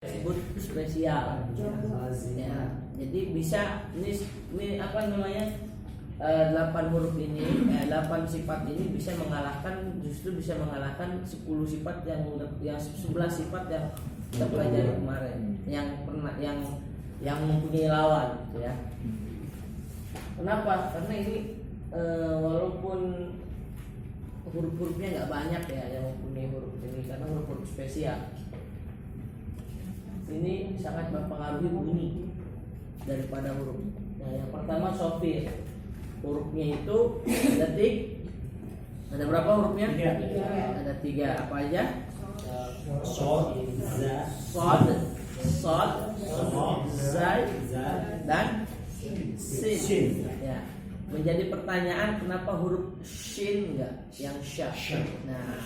disebut spesial. Ya, jadi bisa ini apa namanya 8 huruf ini, 8 sifat ini bisa mengalahkan 10 sifat yang 11 sifat yang kita pelajari kemarin, yang pernah yang mempunyai lawan, gitu ya. Kenapa? Karena ini walaupun huruf-hurufnya nggak banyak ya yang mempunyai huruf ini, karena huruf-huruf spesial ini sangat mempengaruhi bunyi daripada huruf. Nah, yang pertama sofir, hurufnya itu ada berapa hurufnya? Ada 3. Apa aja? Sod, zai, dan sin. Ya. Menjadi pertanyaan kenapa huruf shin enggak yang sya? Nah,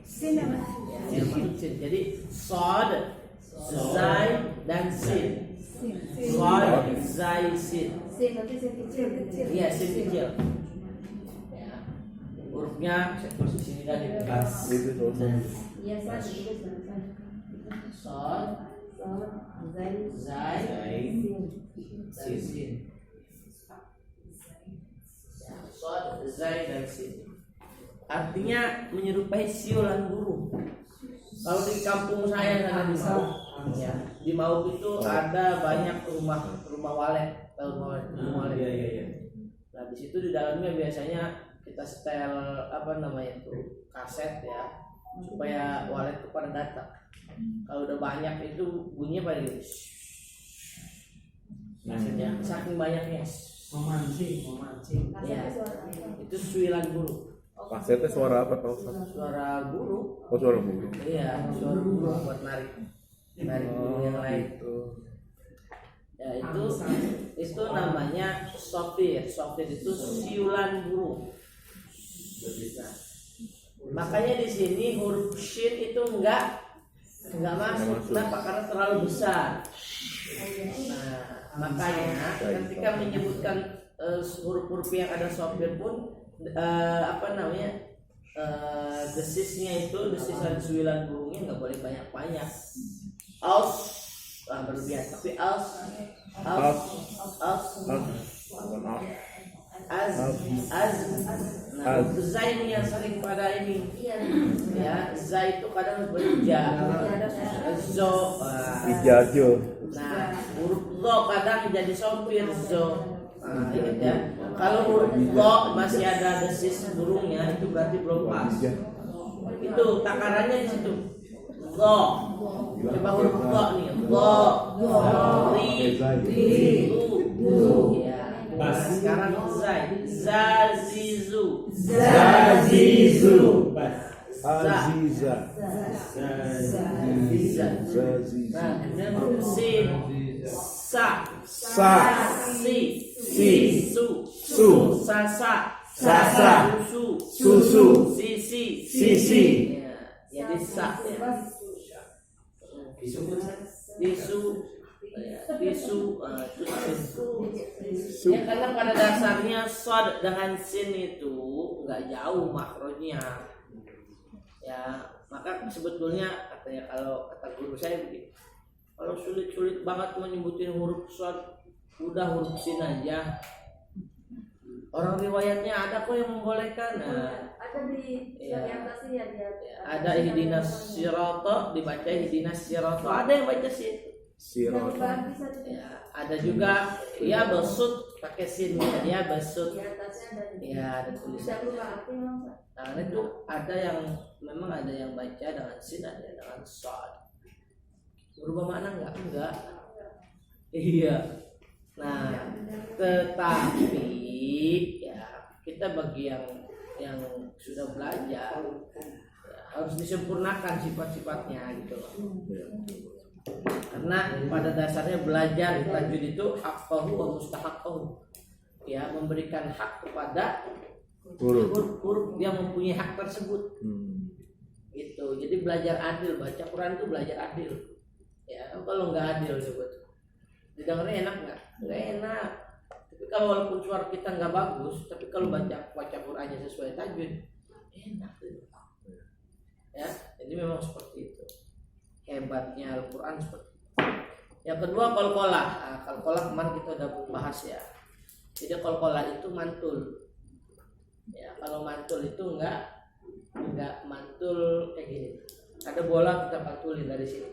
Sin apa? ya, yang masuk sin. Jadi sod, zai, dan sin. Sod, zai, sin. Sin tapi sin kecil. Iya, sin kecil. Ya. Hurufnya saya tulis di sini tadi. Iya, san juga san. Sod, zai, dan sin. Ya, sod, zai, dan sin. Artinya menyerupai siulan burung. Kalau di kampung saya sana di Mauk, ya, di Mauk itu ada banyak rumah walet, rumah walet. Iya. Nah, di situ di dalamnya biasanya kita setel apa namanya itu kaset ya, supaya walet itu pada datang. Kalau udah banyak itu bunyinya pada gitu. Maksudnya saking banyaknya. Memancing. Ya, itu suilan burung. Kasetnya suara apa tahu? Suara burung. Oh, suara burung. Iya, suara burung buat narik burung yang lain. Gitu. Ya, itu namanya sofir. Sofir itu siulan burung. Nah, makanya di sini huruf shin itu enggak masuk. Kenapa? Karena terlalu besar. Nah, makanya ketika menyebutkan huruf-huruf yang ada sofir pun desisnya itu desisan suilan burungnya nggak boleh banyak. Berlebihan, tapi zai ini yang sering pada ini ya, zai itu kadang berja, zo, Ijajo. nah huruf zo kadang jadi sopir zo. Ingat ya, kalau huruf zo masih ada desis burungnya itu berarti belum pas. Itu takarannya di situ. Zo. Coba huruf zo nih. Zo, ri, lu. Ya. Sekarang zai. Zazizu. Aziza. Nah, kemudian huruf sin. Sa. Si. Su. Sasa. Susu. Sisi. Ya, jadi sa. Bisu. Ya, karena pada dasarnya sod dengan sin itu nggak jauh makrojnya. Ya, maka sebetulnya katanya kalau kata guru saya begini, kalau sulit banget menyebutin huruf sod, udah huruf sin aja. Orang riwayatnya ada kok yang membolehkan. Nah, Ada di orientasi ya dia. ada ihdinas sirata, dibaca ihdinas sirata. Ada yang baca sin. Sirot. Ya, ada juga ya besut pakai sin ya besut. Di atasnya ada di. Ya, ada tulisan. Nah, itu ada yang memang ada yang baca dengan sin, ada yang dengan sod. Berubah makna enggak? Iya. Nah, tetapi ya kita bagi yang sudah belajar ya, harus disempurnakan sifat-sifatnya gitu loh. Karena pada dasarnya belajar tajwid itu haqqahu wa mustahaqqahu. Ya, memberikan hak kepada huruf yang mempunyai hak tersebut. Itu. Jadi belajar adil, baca Quran itu belajar adil. Ya, kalau nggak adil coba tuh. Didengarnya enak nggak? Nggak enak. Tapi kalau walaupun suara kita nggak bagus, tapi kalau baca Qurannya sesuai tajwid, enak gitu. Ya, jadi memang seperti itu. Hebatnya Al-Quran seperti itu. Yang kedua qalqalah. Nah, qalqalah kemarin kita udah bahas ya. Jadi qalqalah itu mantul. Ya, kalau mantul itu enggak mantul kayak gini. Ada bola kita pantulin dari sini.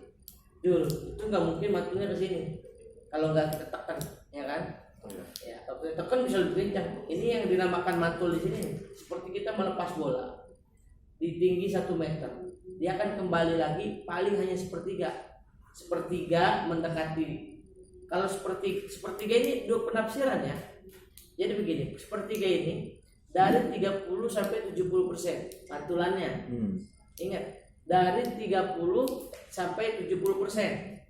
Jul, itu enggak mungkin mantulnya ke sini. Kalau enggak kita tekan, ya kan? Ya, kalau kita tekan bisa lebih kencang. Ini yang dinamakan mantul di sini. Seperti kita melepas bola di tinggi 1 meter. Dia akan kembali lagi paling hanya sepertiga mendekati. Kalau sepertiga ini dua penafsiran ya. Jadi begini, sepertiga ini dari 30 sampai 70% pantulannya. Ingat, dari 30 sampai 70%.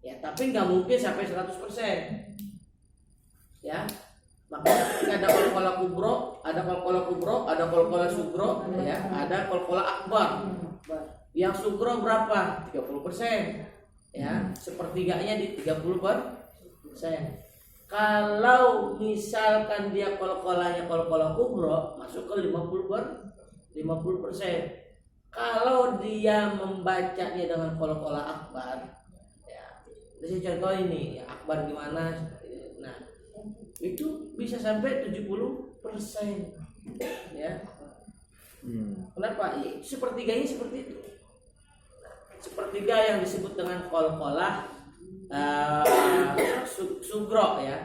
Ya, tapi nggak mungkin sampai 100%. Ya. Makanya ketika ada qalqalah kubro, ada qalqalah sugro, ya, ada qalqalah akbar. Yang sugro berapa? 30%. Ya, sepertiganya di 30%. Kalau misalkan dia qalqalahnya qalqalah kubro, masuk ke 50%. Kalau dia membacanya dengan qalqalah akbar, ya, saya contoh ini, ya, akbar gimana? Nah, itu bisa sampai 70%. Ya. Kenapa? Ya, sepertiganya seperti itu. Sepertiga yang disebut dengan qalqalah sugro ya.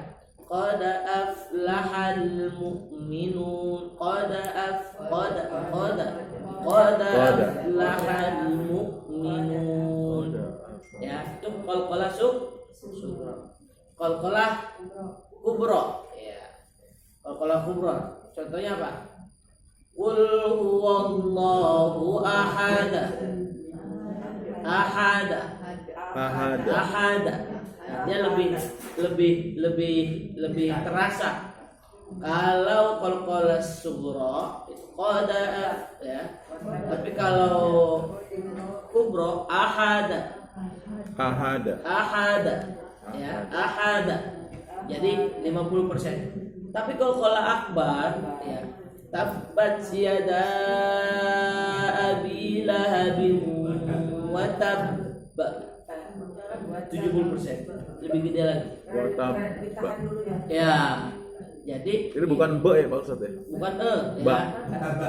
Qad aflahal mu'minun, qad aflahal mu'minun. Ya, itu qalqalah sugro. Qalqalah kubro ya. Qalqalah kubro contohnya apa? Qul huwallahu ahad. Dia lebih terasa. Kalau qalqalah sugro itu qada ya. Tapi kalau kubro ahada. Ya, ahada. Jadi 50%. Tapi kalau akbar ya, tabbat yada abi lahabin wa tab 70%. Lebih gede lagi. Wa tab. Ya. Jadi ini bukan be ya Pak Ustadz ya? Bukan ya.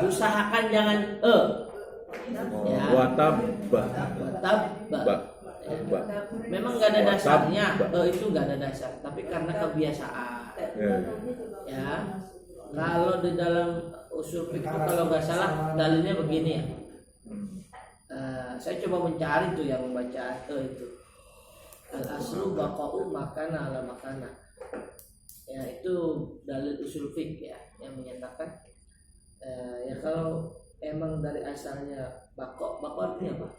Usahakan jangan ya. Wa tab. Memang nggak ada dasarnya, itu nggak ada dasar, tapi karena kebiasaan. Ya, kalau di dalam usul fikih kalau nggak salah dalilnya begini ya. Saya coba mencari tuh yang membaca itu. Al aslu baqa'u makana ala makana. Ya, itu dalil usul fikih ya yang menyatakan ya kalau emang dari asalnya baqo artinya apa?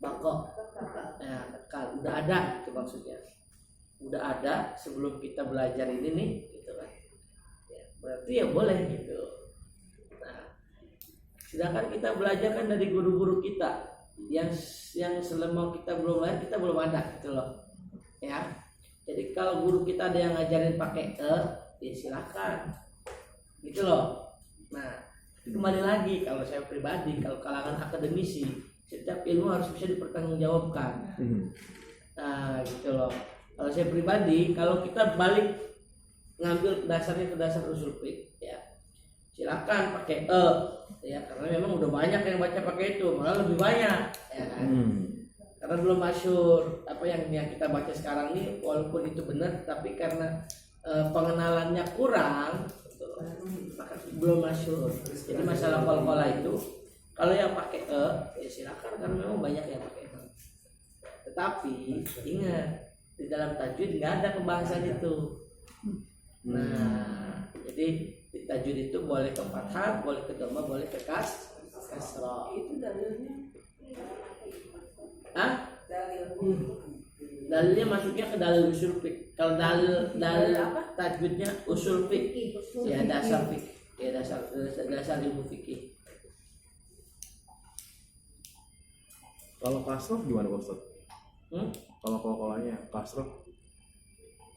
Bako, ya, kekal, udah ada itu maksudnya, udah ada sebelum kita belajar ini nih, gitu kan, ya, berarti ya boleh gitu. Nah, sedangkan kita belajar kan dari guru-guru kita, yang selama kita belum lahir kita belum ada, gitu loh, ya. Jadi kalau guru kita ada yang ngajarin pakai ya silakan, gitu loh. Nah, kembali lagi kalau saya pribadi, kalau kalangan akademisi. Setiap ilmu harus bisa dipertanggungjawabkan. Nah, gitu loh. Kalau saya pribadi, kalau kita balik ngambil dasarnya ke dasar usul fiqh, ya silakan pakai ya karena memang udah banyak yang baca pakai itu, malah lebih banyak, ya kan? Karena belum masyhur apa yang kita baca sekarang ini, walaupun itu benar, tapi karena pengenalannya kurang, maka belum masyhur. Jadi masalah qalqalah itu. Kalau yang pakai ya silakan karena memang banyak yang pakai Tetapi ingat di dalam tajwid nggak ada pembahasan itu. Nah, jadi di tajwid itu boleh ke fathah, boleh ke dhamma, boleh ke kasrah. Itu dalilnya. Dalilnya masuknya ke dalil usul fiqh. Kalau dalil tajwidnya usul fiqh, ya dasar fiqh, ya dasar ilmu fikih. Kalau kasroh gimana Pak Ustadz? Kalau qalqalahnya kasroh?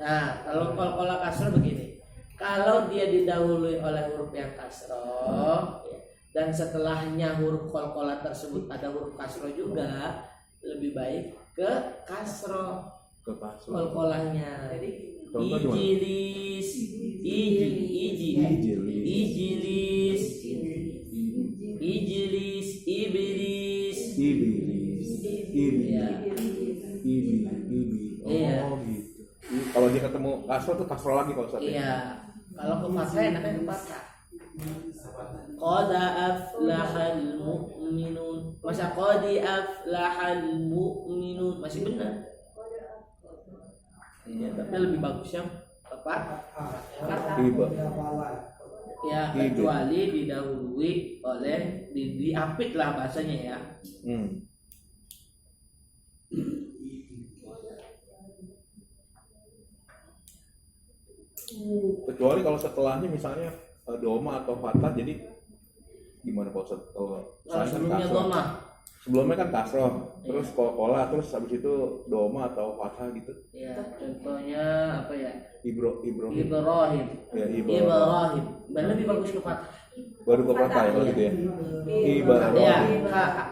Nah, kalau qalqalah kasroh begini. Kalau dia didahului oleh huruf yang kasroh, ya, dan setelahnya huruf qalqalah tersebut ada huruf kasroh juga, lebih baik ke kasroh Ke kasroh. kol-kolanya. Contoh gimana? Ijilis, ijilis, iblis, Ibi. Iya. Oh gitu. Kalau dia ketemu kasroh tuh kasroh lagi kalau Ustaz. iya. Kalau ke fathah enaknya ke fathah. Qad aflahal mu'minun. Masa qad aflahal mu'minun masih benar. Ya, tapi lebih bagus yang apa? Iba. Ya, kecuali didahului oleh diapit lah bahasanya ya. Kecuali kalau setelahnya misalnya doma atau fathah, jadi gimana Pak Ustaz? Kalau Sebelumnya doma. Sebelumnya kan kasroh, terus kola, terus habis itu doma atau fathah gitu. Ya, contohnya apa ya? Ibrahim. Ya, Ibrahim. Dan lebih bagus ke fathah. Baru ke fathah ya kalau gitu ya. Ibrahim. Ya,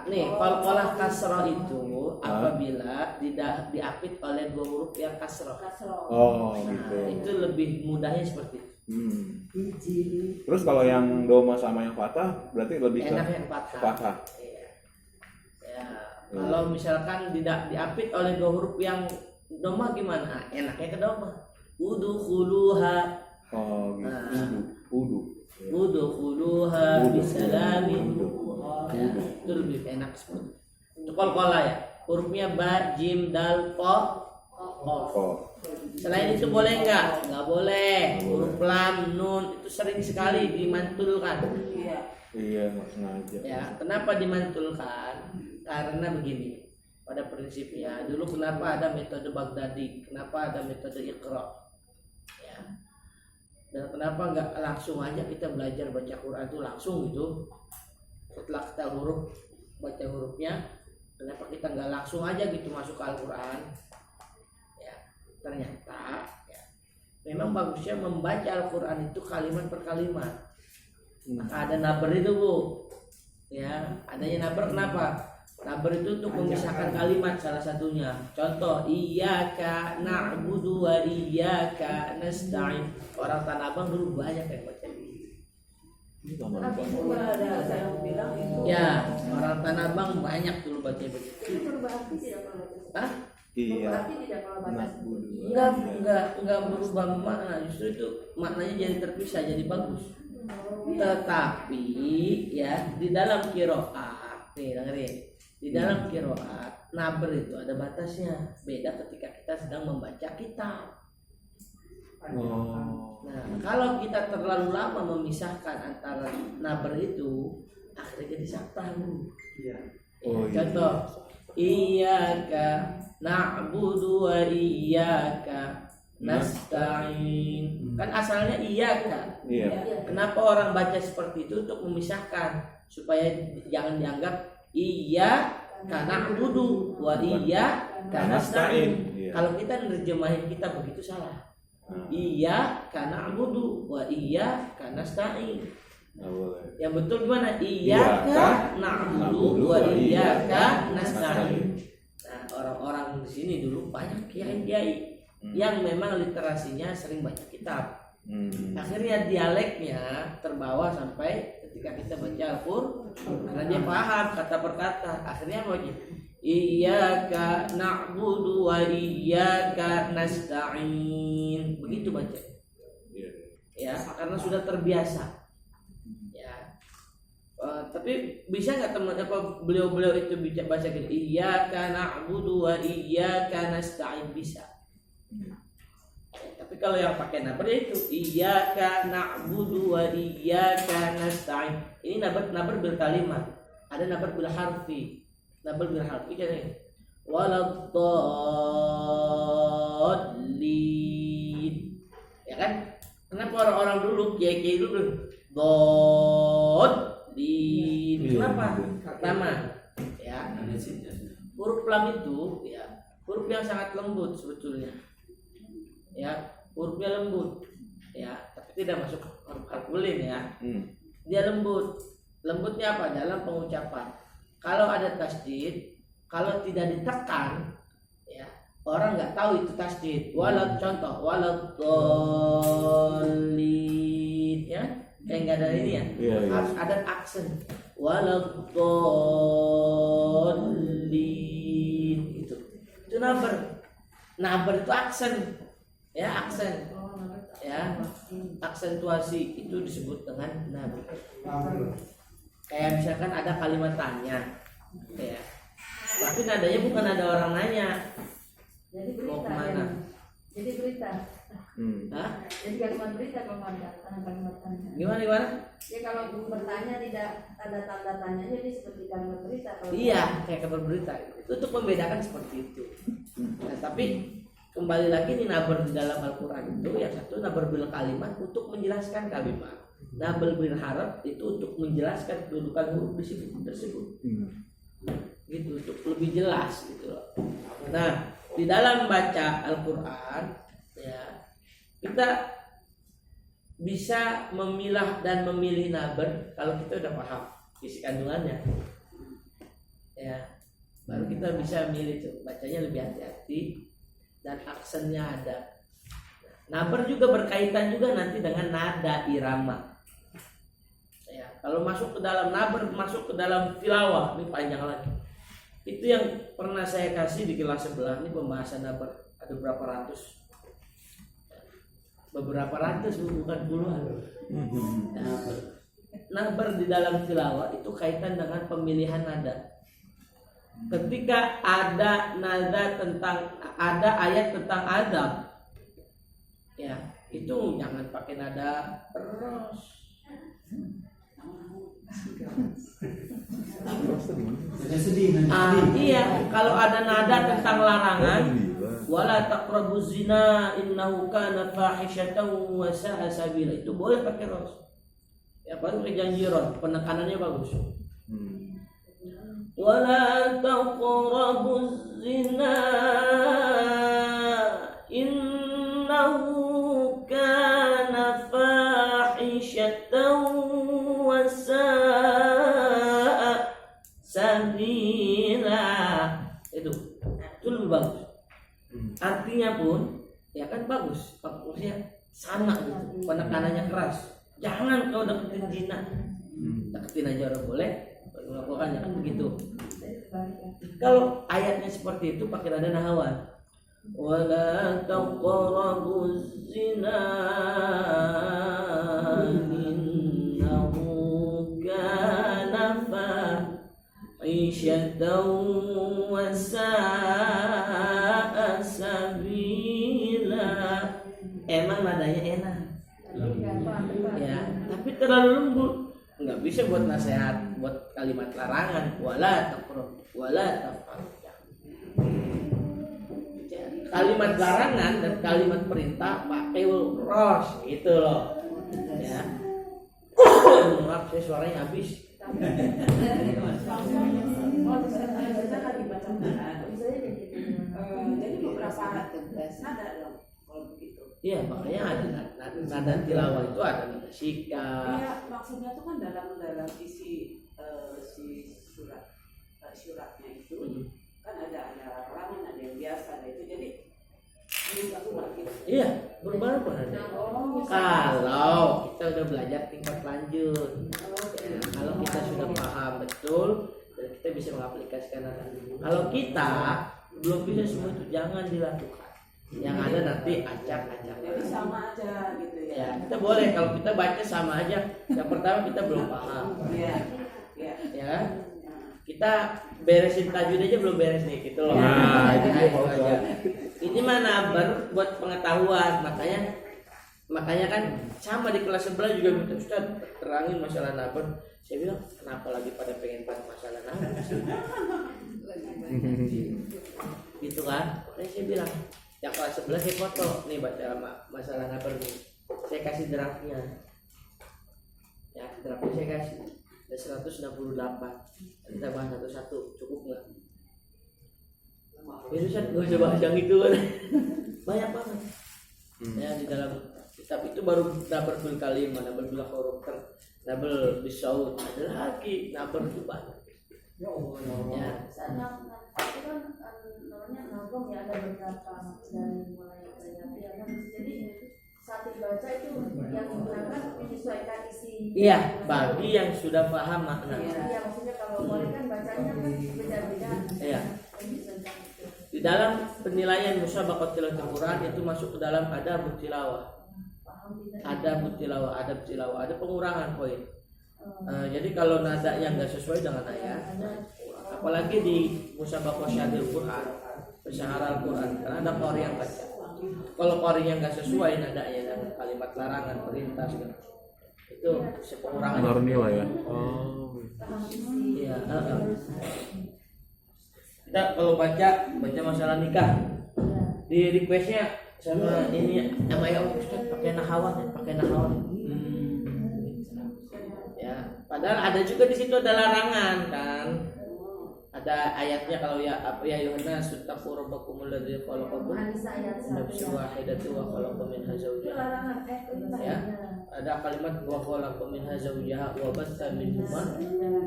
nih kol-kolah kasroh itu apabila diapit oleh dua huruf yang kasroh. Oh, Nah, gitu. itu lebih mudahnya seperti itu. Terus kalau yang doma sama yang fathah berarti lebih ke Enaknya fathah. fathah. Iya. Ya, kalau misalkan tidak diapit oleh dua huruf yang doma gimana? Enaknya ke doma. Udkhuluha. Oh, gitu. Nah. Udu. Udkhuluha bisalamin. Ya, Udu. itu lebih enak seperti itu. Kol-kola ya. Hurufnya ba, jim, dal, ko, qaf. Oh. Selain itu boleh nggak? Nggak boleh. Huruf lam, nun itu sering sekali dimantulkan. Iya, nggak sengaja. Ya, kenapa dimantulkan? Karena begini. Pada prinsipnya, dulu kenapa ada metode Baghdadi? Kenapa ada metode Iqra? Ya. Dan kenapa nggak langsung aja kita belajar baca Quran itu langsung gitu? Setelah kita baca hurufnya, kenapa kita nggak langsung aja gitu masuk ke Al-Quran? Ya, ternyata ya, memang bagusnya membaca Al-Quran itu kalimat per kalimat. Maka ada naber itu Bu. Ya, adanya naber kenapa? Naber itu untuk memisahkan kalimat salah satunya. Contoh, iyyaka na'budu wa iyyaka nasta'in. Orang Tanah Abang dulu banyak yang baca ini. Tapi juga ada saya bilang itu. Ya, orang Tanah Abang banyak dulu baca begitu. Itu berarti tidak kalau baca. Hah? Iya. Berarti tidak kalau baca. Na'budu. Enggak berubah makna, justru itu maknanya jadi terpisah, jadi bagus. Tetapi ya di dalam qiraat, nih dengerin. Di dalam qiraat naber itu ada batasnya. Beda ketika kita sedang membaca kitab. Oh. Nah, kalau kita terlalu lama memisahkan antara naber itu, akhirnya jadi saktah Bu. Iya. Oh, iya. Contoh, iyyaka na'budu wa iyyaka nasta'in. Kan asalnya iyyaka. Iya. Kenapa orang baca seperti itu? Untuk memisahkan supaya jangan dianggap iyyaka na'budu wa iyyaka nasta'in. Iya. Kalau kita nerjemahin kita begitu salah. Iyyaka na'budu wa iyyaka nasta'in. Nggak boleh. Yang betul gimana? Iyyaka na'budu wa iyyaka nasta'in. Nah, orang-orang di sini dulu banyak kiai-kiai yang memang literasinya sering baca kitab. Akhirnya dialeknya terbawa sampai ketika kita baca Al-Qur'an karena dia paham kata per kata. Akhirnya apa? Iyyaka na'budu wa iyyaka nasta'in. Begitu baca. Ya, karena sudah terbiasa. Ya. Tapi bisa nggak teman beliau-beliau itu baca gitu? Iyyaka na'budu wa iyyaka nasta'in bisa. Tapi kalau yang pakai nabar itu iyyaka na'budu wa iyyaka nasta'in. Ini nabar bil kalimat. Ada nabar bil harfi. Nabar bil harfi kan ini. Waladdallin. Ya kan? Kenapa orang-orang dulu kiai-kiai dulu Dallin. Kenapa? Pertama, ya. Huruf lam itu ya, huruf yang sangat lembut sebetulnya. Ya, hurufnya lembut. Ya, tapi tidak masuk huruf kalkulin ya. Dia lembut. Lembutnya apa? Dalam pengucapan. Kalau ada tasdid, kalau tidak ditekan, ya orang nggak tahu itu tasdid. Walau contoh, walau dolin, ya kayak nggak ada ini ya, Iya, iya. harus ada aksen. Walau dolin itu naber. Naber itu aksen, ya aksen, ya aksentuasi itu disebut dengan naber. Kayak misalkan ada kalimat tanya, ya, tapi nadanya bukan ada orang nanya. Jadi Mau berita. kemana? Jadi berita. Hah? Jadi kalimat berita kalau ada kalimat tanya. Gimana? Ya kalau bertanya tidak ada tanda tanya, jadi seperti kalimat berita. Kalau Iya, kayak kabar berita. Itu untuk membedakan seperti itu. Nah, tapi kembali lagi nih naber di dalam Al-Quran itu yang satu naber bil kalimat untuk menjelaskan kalimat. Naber bil harf itu untuk menjelaskan kedudukan huruf di situ tersebut. Gitu untuk lebih jelas gitu loh. Nah, di dalam baca Al-Quran ya kita bisa memilah dan memilih naber kalau kita udah paham isi kandungannya. Ya, baru kita bisa milih tuh bacanya lebih hati-hati dan aksennya ada. Naber juga berkaitan juga nanti dengan nada irama. Ya, kalau masuk ke dalam naber, masuk ke dalam tilawah, ini panjang lagi. Itu yang pernah saya kasih di kelas sebelah ini pembahasan naber, ada berapa ratus. Beberapa ratus bukan puluhan. Naber di dalam tilawah itu kaitan dengan pemilihan nada. Ketika ada nada tentang ada ayat tentang Adam, ya itu jangan pakai nada terus. Iya, kalau ada nada tentang larangan, wala taqrabuz zina innahu kana fahishatan wa sa'a sabila, itu boleh pakai ros. Ya baru kejanjiran, penekanannya bagus. Wala taqrabuz zina innahu kana fahishatan wa sa'a sabila. Itu lebih bagus. Artinya pun ya kan bagus, maksudnya sama gitu, penekanannya keras. Jangan kau deketin zina, deketin aja orang boleh, melakukannya kan begitu. Kalau ayatnya seperti itu pakai nada nahawan, wala taqrabuz zina innahu kana fahishatan wa sa'a sabila. Emang nadanya enak ya, tapi terlalu lembut, nggak bisa buat nasihat, buat kalimat larangan. Wala taqrab, wala tafal. Kalimat larangan dan kalimat perintah pakai ros gitu loh ya. Maaf saya suaranya habis. Jadi beberapa nada dong kalau begitu. Iya, makanya ada nada tilawah itu ada nada syika. Iya, maksudnya itu kan dalam isi si suratnya itu kan ada larangan, ada yang biasa, ada itu. Jadi berubah gitu. Iya, berubah ada. Kalau kita udah belajar tingkat lanjut, ya, kalau kita sudah paham betul dan kita bisa mengaplikasikan nada. Kalau kita belum bisa semua itu jangan dilakukan. Yang ada nanti acak-acak. Jadi sama aja gitu ya. Ya, kita boleh kalau kita baca sama aja. Yang pertama kita belum paham. Iya. Iya. Ya. Kita beresin tajwid aja belum beres nih gitu loh. Nah, itu dia, Pak aja. Ini mana buat pengetahuan, makanya kan sama di kelas sebelah juga minta Ustaz terangin masalah nabar. Saya bilang kenapa lagi pada pengen bahas masalah nabar sih? Gitu kan? Saya bilang yang kelas sebelah saya foto nih baca masalah nabar nih. Saya kasih draftnya. Ya, draftnya saya kasih. Ada 168. Kita bahas satu-satu, cukup nggak? Ya Ustaz, nggak usah bahas yang itu kan. Banyak banget. Ya di dalam kitab itu baru nabar bil kalimah, nabar bil huruf, nabar bil saut, ada lagi nabar itu banyak. Ya. Saat itu kan namanya nagom ya, ada beberapa dari mulai Bayati ya kan. Jadi saat dibaca itu yang digunakan menyesuaikan isi. Iya, bagi yang sudah paham makna. Iya, maksudnya kalau boleh kan bacanya kan beda-beda. Iya. Menyesuaikan itu. Di dalam penilaian musabaqat tilawatil Quran itu masuk ke dalam adab tilawah. Paham tidak? Adab tilawah, ada pengurangan poin. Jadi kalau nada yang nggak sesuai dengan ayat, apalagi di musabaqah syahril Quran, syahril Quran, karena ada qari yang baca. Kalau qari yang nggak sesuai nadanya dengan kalimat larangan, perintah segala, itu pengurangan. Pengaruh nilai ya. Paham isi. Iya. Kita kalau baca masalah nikah, di requestnya sama ini sama ya Ustaz pakai nahawan ya, pakai nahawan. Ya, padahal ada juga di situ ada larangan kan. Ada ayatnya kalau ya apa ya Yohanes suttaqu rabbakumul ladzi khalaqakum An-Nisa ayat min nafsin 1 ya. wahidatin wa khalaqa minha Itu zawjaha. larangan perintah Ya. Ada kalimat wa khalaqa minha zawjaha wa bassa minhuma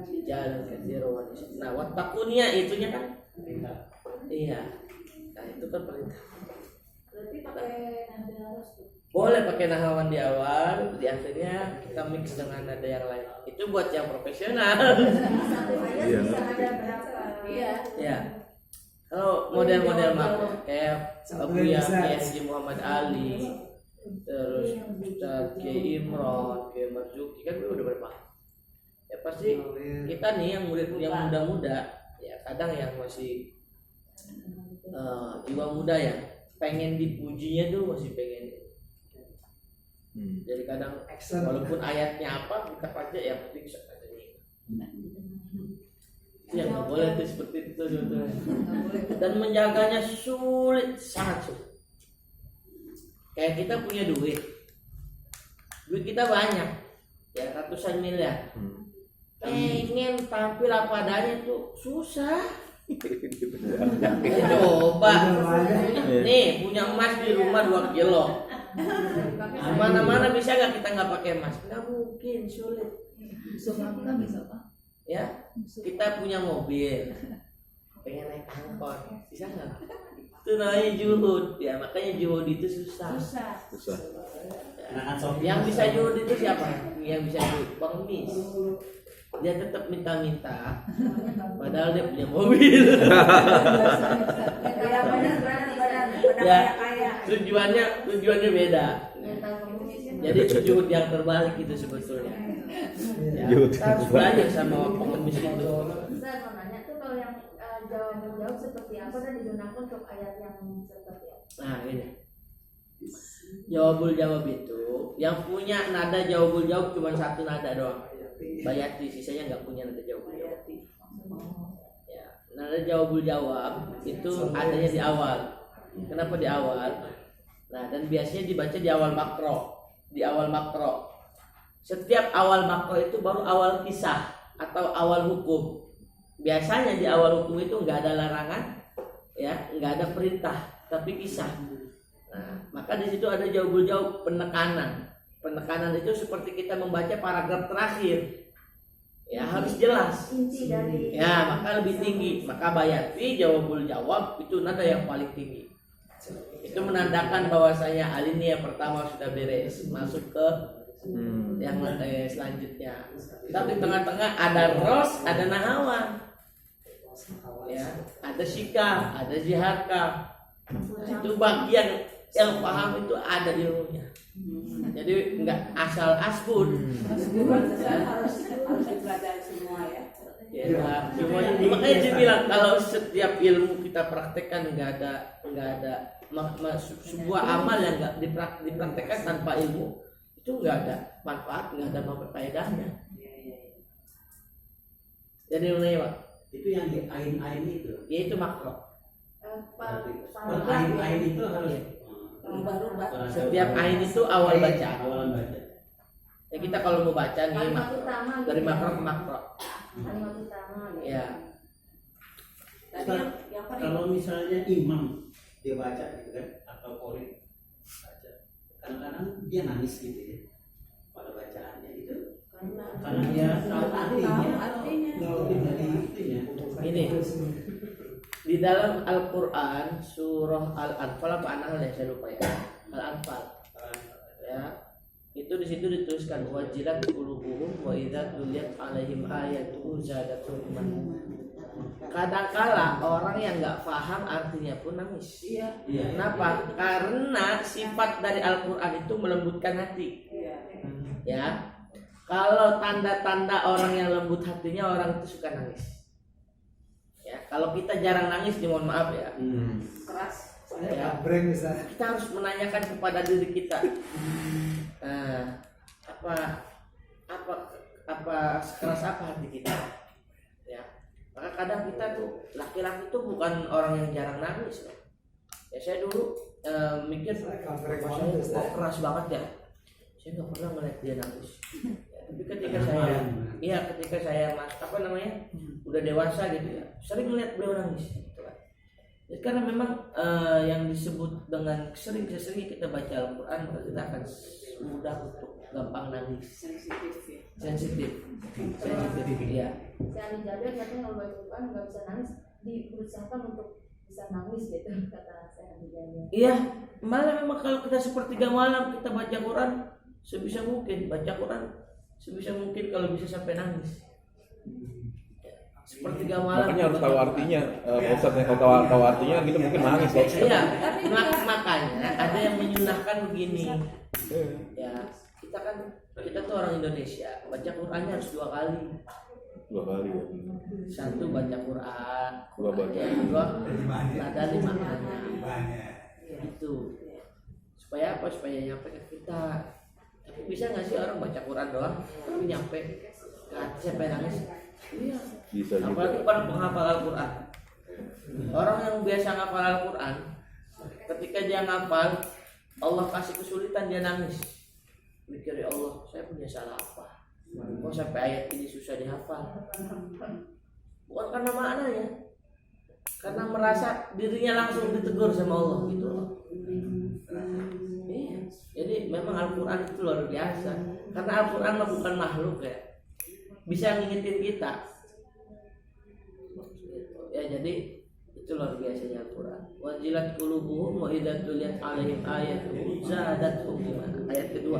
rijalan katsiran wa nisaa. Nah, wattaqunya itunya kan perintah. Iya. Nah, itu kan perintah. Berarti pakai nada harus tuh. Boleh pakai nahawan di awal, di akhirnya kita mix dengan nada yang lain. Itu buat yang profesional. Satu ayat Iya. bisa ada berapa? Iya. Ya. Kalau model-model mah kayak Abu Yahya Haji Muhammad Ali, terus Ustaz Kiai Imron, Kiai Marzuki kan udah berapa? Ya pasti kita nih yang murid yang muda-muda, ya kadang yang masih jiwa muda ya, pengen dipujinya tuh masih pengen. Jadi kadang walaupun ayatnya apa kita baca ya penting saja ini. Ya nggak boleh tuh seperti itu sebetulnya. Dan menjaganya sulit, sangat sulit. Kayak kita punya duit kita banyak, ya ratusan miliar. Pengen tampil apa adanya tuh susah. Coba, nih punya emas di rumah 2 kilo. Mana-mana bisa nggak kita nggak pakai emas? Nggak mungkin, sulit. Bisa Pak. Ya, kita punya mobil, pengen naik angkot, bisa nggak? Itu namanya juhud, ya makanya juhud itu susah. Susah. Ya, yang bisa juhud itu siapa? Yang bisa juhud, pengemis. Dia tetap minta-minta, padahal dia punya mobil. Ya, tujuannya beda. Jadi juhud yang terbalik itu sebetulnya. Ya, kita harus belajar sama pengemis itu. Saya mau nanya tuh kalau yang jawab seperti apa dan digunakan untuk ayat yang seperti apa? Nah ini jawabul jawab itu yang punya nada jawabul jawab cuma satu nada doang, Bayati, sisanya nggak punya nada jawabul jawab. Ya, nada jawabul jawab itu adanya di awal. Kenapa di awal? Nah, dan biasanya dibaca di awal makro. Setiap awal makro itu baru awal kisah atau awal hukum. Biasanya di awal hukum itu nggak ada larangan, ya, nggak ada perintah, tapi kisah. Nah, maka di situ ada jawabul jawab, penekanan. Penekanan itu seperti kita membaca paragraf terakhir, ya harus jelas. Inti dari Ya, maka lebih tinggi. Maka Bayati jawabul jawab itu nada yang paling tinggi. Itu menandakan bahwasanya alinea pertama sudah beres, masuk ke yang selanjutnya. Tapi di tengah-tengah ada ros, ada nahawan, ya, ada syika, ada jiharka. Itu bagian yang paham itu ada ilmunya. Jadi enggak asal asbun. harus dipelajari semua ya. Ya, semuanya. Makanya dia bilang kalau setiap ilmu kita praktekkan enggak ada sebuah amal yang enggak dipraktekkan tanpa ilmu itu enggak ada manfaat, enggak ada faedahnya. Jadi ini Pak, Itu yang di ain itu. yaitu makro. Per ain itu harus Rubah-rubah. Setiap ain itu awal baca. Awalan baca. Ya kita kalau mau baca nih kalimat utama dari gitu. makro ke makro. Kalimat utama gitu. Ya. Tadi yang paling Kalau misalnya imam dia baca gitu kan atau qori baca, kadang-kadang dia nangis gitu ya. pada bacaannya itu Karena dia tahu artinya. artinya. Tahu dari itunya. Ini di dalam Al-Quran surah Al-Anfal apa An-Nahl ya, saya lupa ya, Al-Anfal ya, itu di situ dituliskan wajilat qulubuhum wa idza tuliyat alaihim ayatuhu zadatuhum imanan. Kadangkala orang yang nggak paham artinya pun nangis. Iya. Kenapa? Karena sifat dari Al-Quran itu melembutkan hati. Iya. Ya, kalau tanda-tanda orang yang lembut hatinya, orang itu suka nangis. Ya, kalau kita jarang nangis, mohon maaf ya. Keras. Ya, kita harus menanyakan kepada diri kita, apa sekeras apa hati kita. Ya, maka kadang kita tuh laki-laki tuh bukan orang yang jarang nangis. Ya, saya dulu mikir, kok keras banget ya. Saya nggak pernah melihat dia nangis. Ya, tapi ketika saya udah dewasa gitu ya, sering melihat beliau nangis. Gitu kan. Jadi karena memang yang disebut dengan sering kita baca Al-Quran, maka kita akan mudah untuk gampang nangis. Sensitif. Ya. Si Ali Jabir katanya kalau baca Quran nggak bisa nangis, diusahakan untuk bisa nangis gitu kata saya Ali Jabir. Iya, malah memang kalau kita sepertiga malam kita baca Quran, sebisa mungkin kalau bisa sampai nangis. Sepertiga malam. Makanya harus tahu artinya. Ustadz yang tahu artinya gitu mungkin nangis loh. Iya, makanya ada yang menyunahkan begini. Ya, kita tuh orang Indonesia, baca Qurannya harus 2 kali. 2 kali. Satu baca Quran, Dua ada 5 maknanya. Itu. Supaya apa? Supaya nyampe ke kita. Tapi bisa nggak sih orang baca Quran doang tapi nyampe ke hati sampai nangis? Iya. Bisa juga. Apalagi orang penghafal Al-Quran. Orang yang biasa ngafal Al-Quran, ketika dia ngafal, Allah kasih kesulitan dia nangis. Mikir, ya Allah, saya punya salah apa? Kok sampai ayat ini susah dihafal? Bukan karena maknanya, karena merasa dirinya langsung ditegur sama Allah gitu loh. Iya. Jadi memang Al-Quran itu luar biasa. Karena Al-Quran bukan makhluk ya, bisa ngingetin kita. Ya jadi itu luar biasanya Al-Quran. Wajilat qulubuhum wa idza tuliyat alaihim ayatuhu zadatuhum imanan. Ayat kedua.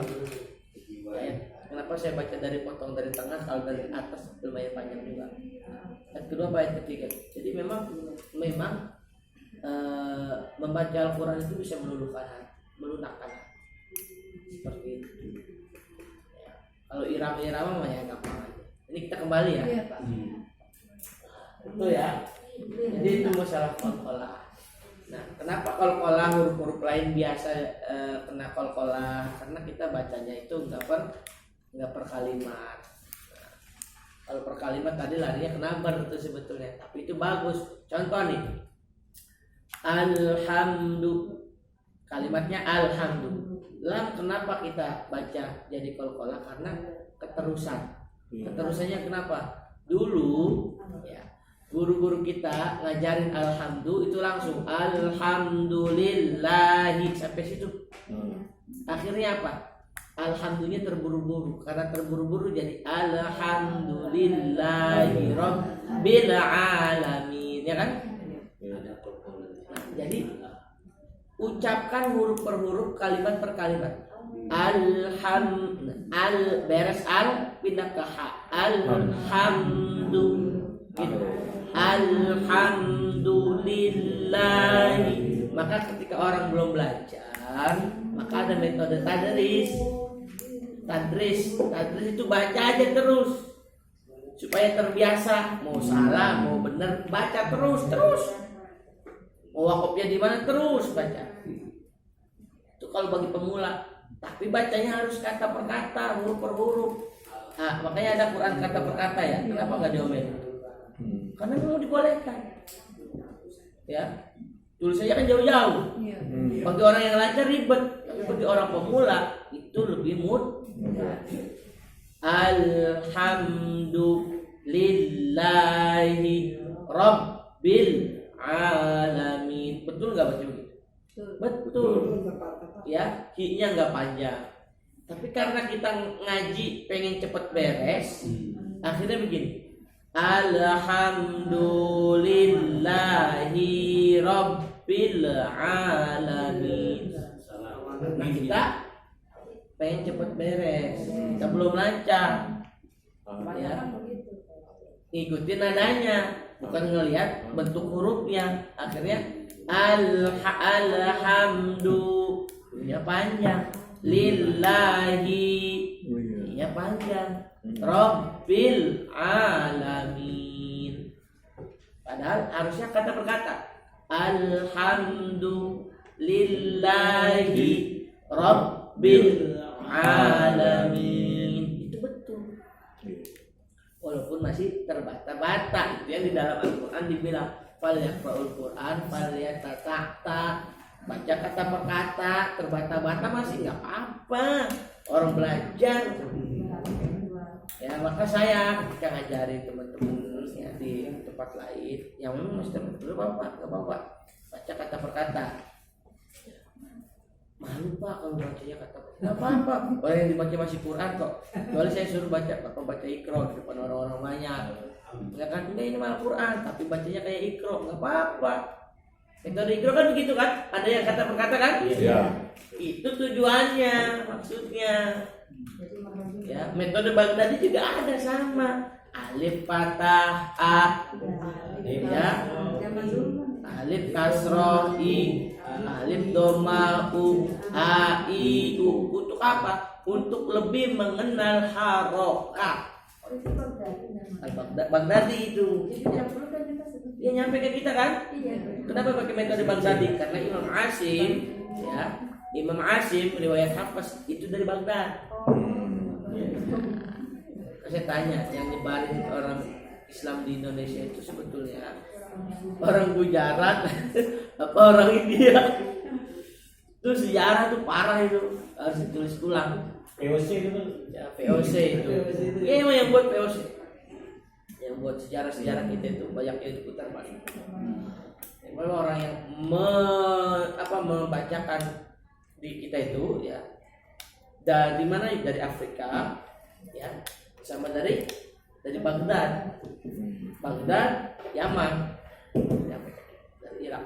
Kenapa saya baca dari potong dari tengah, kalau dari atas lumayan panjang juga. Ayat kedua apa ayat ketiga? Jadi memang membaca Al-Quran itu bisa meluluhkan hati. Seperti itu. Ya. Kalau irama-irama mah ya gampang aja. Ini kita kembali ya. Iya, Pak. Itu ya. Jadi itu masalah qalqalah. Nah, kenapa qalqalah huruf-huruf lain biasa kena qalqalah? Karena kita bacanya itu enggak per kalimat. Nah, kalau per kalimat tadi larinya ke nabar itu sebetulnya, tapi itu bagus. Contoh nih. Alhamdu. Kalimatnya alhamdu. Lam kenapa kita baca jadi qalqalah? Karena keterusan. Keterusannya kenapa? Dulu ya, guru-guru kita ngajarin alhamdu itu langsung alhamdulillahi sampai situ. Akhirnya apa? Alhamdulillah terburu-buru. Karena terburu-buru jadi alhamdulillahi rabbil alamin, ya kan? Nah, jadi ucapkan huruf per huruf, kalimat per kalimat. Beres al pindah ke ha. Alhamdu gitu. Alhamdulillahi. Maka ketika orang belum belajar, maka ada metode tadris itu baca aja terus supaya terbiasa. Mau salah mau benar baca terus. Mau wakofnya di mana terus baca. Itu kalau bagi pemula. Tapi bacanya harus kata per kata, huruf per huruf. Nah, makanya ada Quran kata per kata ya. Kenapa nggak diomelin? Karena memang dibolehkan. Ya, tulisannya kan jauh-jauh. Bagi orang yang lancar ribet, tapi bagi orang pemula itu lebih mudah. Alhamdulillahi rabbil alamin. Betul nggak baca begitu? Betul. Ya, hi-nya nggak panjang. Tapi karena kita ngaji pengen cepet beres, akhirnya begini. Alhamdulillahi Rabbil Alamin. Nah kita pengen cepet beres, kita belum lancar, ya. Ikutin nadanya, bukan ngelihat bentuk hurufnya. Akhirnya alhamdu, ya panjang, lillahi, ya panjang, Rabbil Alamin. Padahal harusnya kata per kata. Alhamdulillahi Rabbil Alamin. Itu betul. Walaupun masih terbata-bata. Itu yang di dalam Al-Quran dibilang falyaqra'ul Quran falyata'ta. Baca kata per kata, terbata-bata masih nggak apa-apa. Orang belajar. Ya maka saya ketika ngajarin teman-teman ya, di tempat lain yang memang mesti nggak apa-apa baca kata per kata. Malu pak kalau bacanya kata nggak apa-apa. Orang yang dibaca masih Quran kok. Kecuali saya suruh baca baca Iqra di depan orang-orang banyak. Ya kan enggak ini malah Quran tapi bacanya kayak Iqra nggak apa-apa. Metode Iqra kan begitu kan? Ada yang kata per kata kan? Iya. Itu tujuannya, maksudnya. Ya, metode Baghdadi juga ada sama. Alif fathah a, ya. Alif kasroh i, alif doma u, a i u. Untuk apa? Untuk lebih mengenal harokat. Baghdadi itu. Dia nyampe ke kita kan? Kenapa pakai metode Baghdadi? Karena Imam Asim, ya, Imam Asim riwayat Hafs itu dari Baghdad. Saya tanya, yang nyebarin orang Islam di Indonesia itu sebetulnya orang Gujarat apa orang India? Itu sejarah tuh parah itu, harus ditulis ulang. POC itu. Ya, VOC itu. Ya emang yang buat VOC. Yang buat sejarah-sejarah kita itu banyak yang diputar balik. Memang orang yang membacakan di kita itu ya dari mana? Dari Afrika, ya, sama dari Baghdad, Yaman, ya, dari Irak.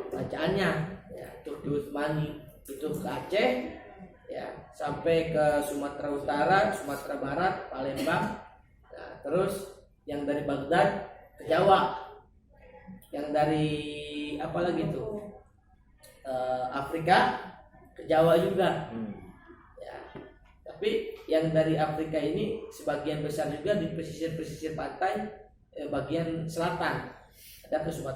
Bacaannya, ya, Turki Utsmani itu ke Aceh, ya, sampai ke Sumatera Utara, Sumatera Barat, Palembang. Nah, terus yang dari Baghdad ke Jawa, yang dari apa lagi tuh? Afrika ke Jawa juga. Ya. Tapi yang dari Afrika ini sebagian besar juga di pesisir-pesisir pantai bagian selatan. Ada ke Sumatera